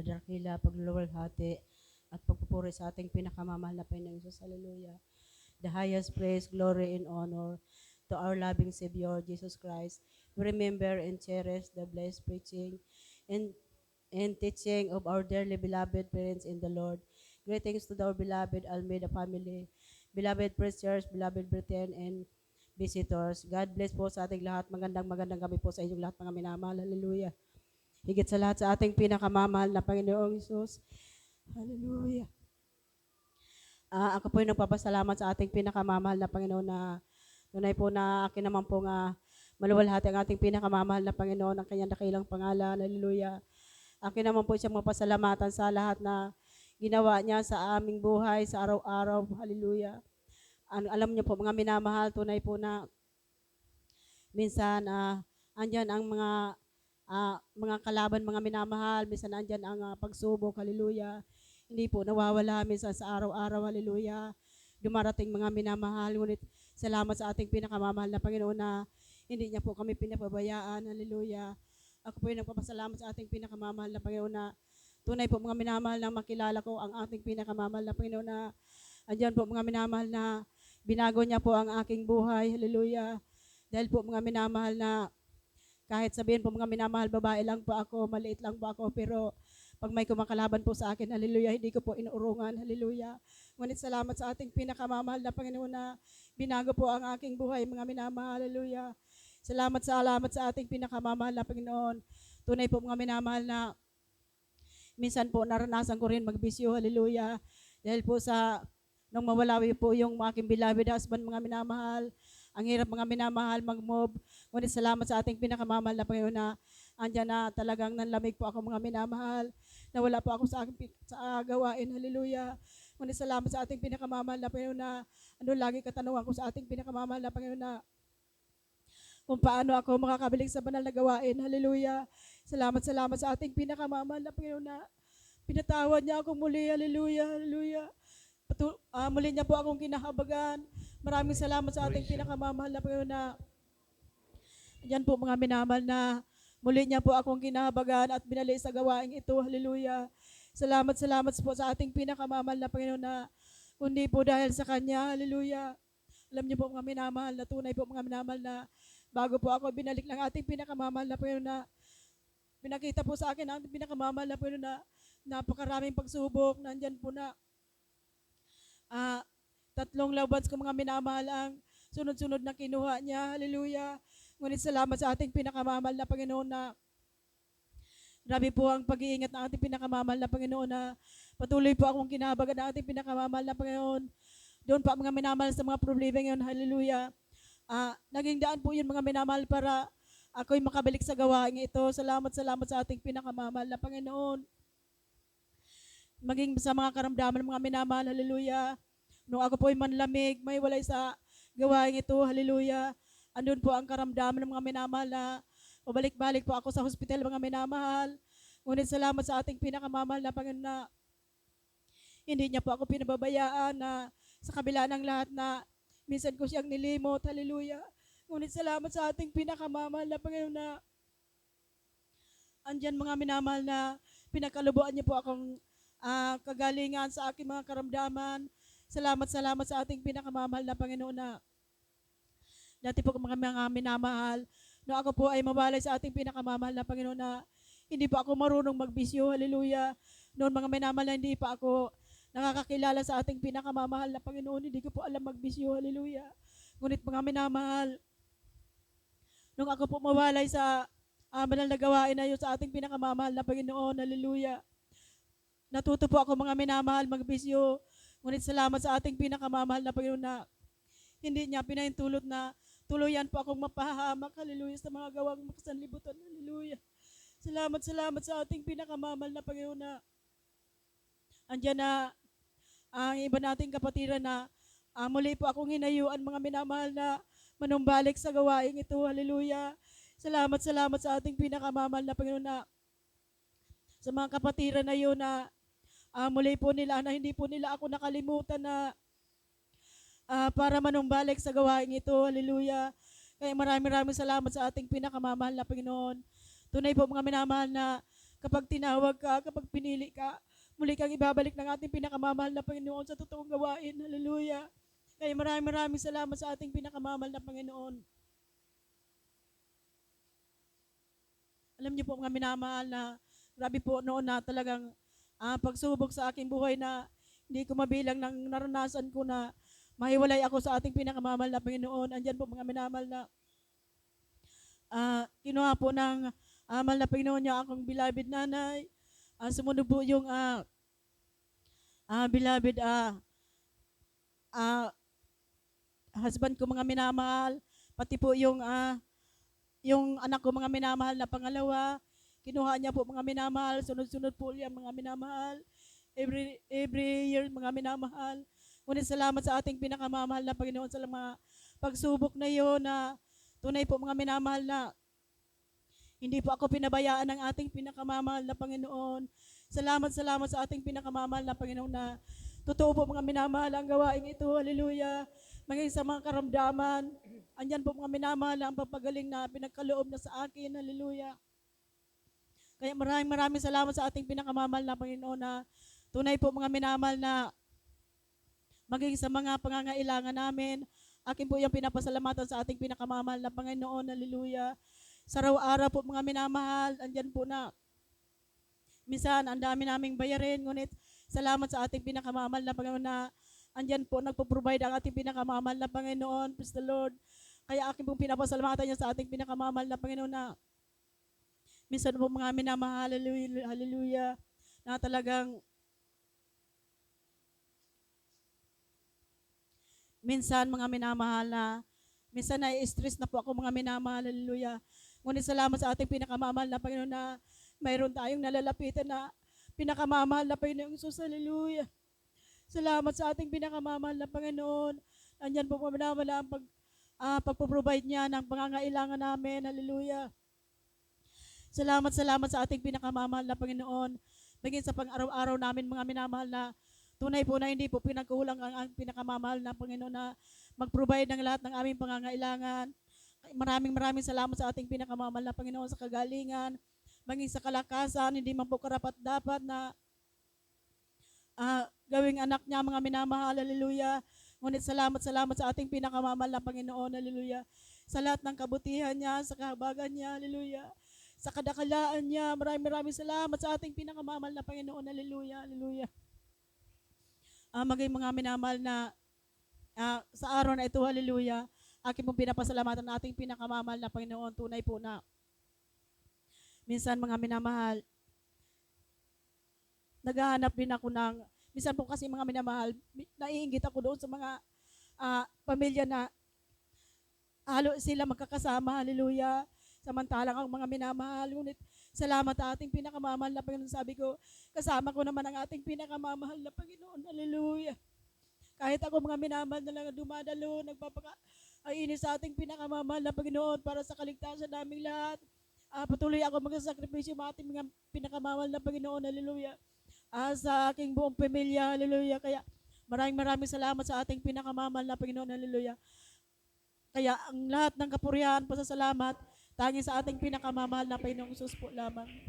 dakila, pagluluwalhati, at pagpupuri sa ating pinakamamahal na Panginoong Jesus. Hallelujah. The highest praise, glory, and honor to our loving Savior, Jesus Christ. We remember and cherish the blessed preaching and teaching of our dearly beloved parents in the Lord. Greetings to our beloved Almeida family, beloved preachers, beloved brethren, and visitors. God bless po sa ating lahat. Magandang gabi po sa inyong lahat mga minamahal. Hallelujah. Higit sa lahat sa ating pinakamamahal na Panginoong Isus. Hallelujah. Ako po ay nagpapasalamat sa ating pinakamamahal na Panginoon na tunay po na akin naman po nga maluwalhati ang ating pinakamamahal na Panginoon, ang kanyang dakilang pangalan. Hallelujah. Akin naman po siyang mapasalamatan sa lahat na ginawa niya sa aming buhay, sa araw-araw. Hallelujah. Alam niyo po mga minamahal, tunay po na minsan andyan ang mga kalaban, mga minamahal, minsan andyan ang pagsubok. Hallelujah. Hindi po nawawala minsan sa araw-araw. Hallelujah. Dumarating mga minamahal, ngunit salamat sa ating pinakamamahal na Panginoon na hindi niya po kami pinapabayaan. Hallelujah. Ako po ay nagpapasalamat sa ating pinakamamahal na Panginoon na tunay po mga minamahal na makilala ko ang ating pinakamamahal na Panginoon na andyan po mga minamahal na binago niya po ang aking buhay. Hallelujah. Dahil po mga minamahal na kahit sabihin po mga minamahal, babae lang po ako, maliit lang po ako, pero pag may kumakalaban po sa akin, hallelujah, hindi ko po inuurungan, hallelujah. Ngunit salamat sa ating pinakamamahal na Panginoon na binago po ang aking buhay, mga minamahal, hallelujah. Salamat sa ating pinakamamahal na Panginoon. Tunay po mga minamahal na minsan po naranasan ko rin magbisyo, hallelujah. Dahil po nung mawalawi po yung aking beloved husband, mga minamahal, ang hirap mga minamahal mag-move. Ngunit salamat sa ating pinakamamahal na Panginoon na andyan na talagang nanlamig po ako mga minamahal. Nawala po ako sa gawain. Hallelujah. Ngunit salamat sa ating pinakamamahal na Panginoon na lagi katanungan ko sa ating pinakamamahal na Panginoon na kung paano ako makakabiling sa banal na gawain. Hallelujah. Salamat sa ating pinakamamahal na Panginoon na pinatawad niya ako muli. Hallelujah. Hallelujah. Muli niya po akong kinahabagan. Maraming salamat sa ating pinakamamahal na Panginoon na yan po mga minamahal na muli niya po akong kinahabagan at binali sa gawaing ito. Hallelujah. Salamat po sa ating pinakamamahal na Panginoon na kundi po dahil sa Kanya. Hallelujah. Alam niyo po mga minamahal na tunay po mga minamahal na bago po ako binalik ng ating pinakamamahal na Panginoon na pinakita po sa akin ang ating pinakamamahal na Panginoon na napakaraming pagsubok. Nandyan po na 3 lawbats ko mga minamahal ang sunod-sunod na kinuha niya. Hallelujah. Ngunit salamat sa ating pinakamamahal na Panginoon na grabe po ang pag-iingat ng ating pinakamamahal na Panginoon na patuloy po akong kinahabagan ng ating pinakamamahal na Panginoon. Doon pa mga minamahal sa mga problema ngayon. Hallelujah. Naging daan po yun mga minamahal para ako'y makabalik sa gawain ito. Salamat sa ating pinakamamahal na Panginoon. Maging sa mga karamdaman ng mga minamahal. Hallelujah. Nung ako po ay manlamig, may walay sa gawain ito. Hallelujah. Andun po ang karamdaman ng mga minamahal na pabalik-balik po ako sa hospital mga minamahal. Ngunit salamat sa ating pinakamamahal na Panginoon na hindi niya po ako pinababayaan na sa kabila ng lahat na minsan ko siyang nilimot. Hallelujah. Ngunit salamat sa ating pinakamamahal na Panginoon na andyan mga minamahal na pinakalubuan niyo po akong kagalingan sa aking mga karamdaman. Salamat sa ating pinakamamahal na Panginoon na dati po mga minamahal na ako po ay mabalay sa ating pinakamamahal na Panginoon na hindi pa ako marunong magbisyo. Hallelujah. Noon mga minamahal na hindi pa ako nakakakilala sa ating pinakamamahal na Panginoon, hindi ko po alam magbisyo. Hallelujah. Ngunit mga minamahal, nung ako po mawalay sa banal na gawain na yun sa ating pinakamamahal na Panginoon, hallelujah. Natuto po ako mga minamahal magbisyo. Ngunit salamat sa ating pinakamamahal na Panginoon na hindi niya pinahintulot na tuluyan po akong mapahamak. Hallelujah. Sa mga gawang makasanlibutan. Hallelujah. Salamat sa ating pinakamamahal na Panginoon na andyan na ang iba nating kapatiran na muli po akong hinayuan mga minamahal na manumbalik sa gawain ito. Hallelujah. Salamat sa ating pinakamamahal na Panginoon na sa mga kapatiran na yun na muli po nila na hindi po nila ako nakalimutan na para manumbalik sa gawain ito. Hallelujah. Kaya maraming salamat sa ating pinakamamahal na Panginoon. Tunay po mga minamahal na kapag tinawag ka, kapag pinili ka, muli kang ibabalik ng ating pinakamamahal na Panginoon sa totoong gawain. Hallelujah. Kaya maraming salamat sa ating pinakamamahal na Panginoon. Alam niyo po mga minamahal na grabe po noon na talagang pagsubok sa aking buhay na hindi ko mabilang ng naranasan ko na mahiwalay ako sa ating pinakamamahal na Panginoon. Andyan po mga minamahal na kinuha po ng mahal na Panginoon niya akong beloved nanay. Sumunod po yung beloved ah, husband ko mga minamahal. Pati po yung anak ko mga minamahal na pangalawa. Kinuha niya po mga minamahal. Sunod-sunod po yan mga minamahal. Every year mga minamahal. Ngunit salamat sa ating pinakamamahal na Panginoon sa mga pagsubok na iyon na tunay po mga minamahal na hindi po ako pinabayaan ng ating pinakamamahal na Panginoon. Salamat sa ating pinakamamahal na Panginoon na totoo po mga minamahal ang gawain ito. Hallelujah. Maging sa mga karamdaman. Andyan po mga minamahal ang papagaling na pinagkaloob na sa akin. Hallelujah. Kaya maraming salamat sa ating pinakamamahal na Panginoon na tunay po mga minamahal na maging sa mga pangangailangan namin. Akin po yung pinapasalamatan sa ating pinakamamahal na Panginoon. Hallelujah. Sa araw-araw po mga minamahal, andyan po na minsan ang dami naming bayarin, ngunit salamat sa ating pinakamamahal na Panginoon na andyan po nagpo-provide ang ating pinakamamahal na Panginoon. Praise the Lord. Kaya akin pong pinapasalamatan niya sa ating pinakamamahal na Panginoon na minsan po mga minamahal, hallelujah, hallelujah, na talagang minsan mga minamahal na minsan na-stress na po ako mga minamahal, hallelujah. Ngunit salamat sa ating pinakamamahal na Panginoon na mayroon tayong nalalapitan na pinakamamahal na Panginoon Jesus, hallelujah. Salamat sa ating pinakamamahal na Panginoon. Andyan po minamahal ang pagpo-provide niya ng pangangailangan namin, hallelujah. Salamat sa ating pinakamamahal na Panginoon. Maging sa pang-araw-araw namin mga minamahal na tunay po na hindi po pinagkulang ang pinakamamahal na Panginoon na mag-provide ng lahat ng aming pangangailangan. Maraming salamat sa ating pinakamamahal na Panginoon sa kagalingan, maging sa kalakasan, hindi man po karapat-dapat na gawing anak niya mga minamahal, hallelujah. Ngunit salamat sa ating pinakamamahal na Panginoon, hallelujah. Sa lahat ng kabutihan niya, sa kahabagan niya, hallelujah. Sa kadakalaan niya, maraming salamat sa ating pinakamamahal na Panginoon, hallelujah, hallelujah. Maging mga minamahal na sa araw na ito, hallelujah, aking pong pinapasalamatan ng ating pinakamamahal na Panginoon. Tunay po na minsan mga minamahal, naghahanap din ako ng, minsan po kasi mga minamahal, naiinggit ako doon sa mga pamilya na halo sila magkakasama, hallelujah. Samantalang ang mga minamahal, ngunit salamat sa ating pinakamamahal na Panginoon. Sabi ko, kasama ko naman ang ating pinakamamahal na Panginoon, hallelujah. Kahit ako mga minamahal na lang dumadalo, nagpapakainis sa ating pinakamamahal na Panginoon para sa kaligtasan naming lahat. Patuloy ako magsasakripisyo sa ating mga pinakamamahal na Panginoon, hallelujah. Sa aking buong pamilya, hallelujah. Kaya maraming salamat sa ating pinakamamahal na Panginoon, hallelujah. Kaya ang lahat ng kapurihan, pasasalamat, tanging sa ating pinakamamahal na Panginoong Jesus po lamang.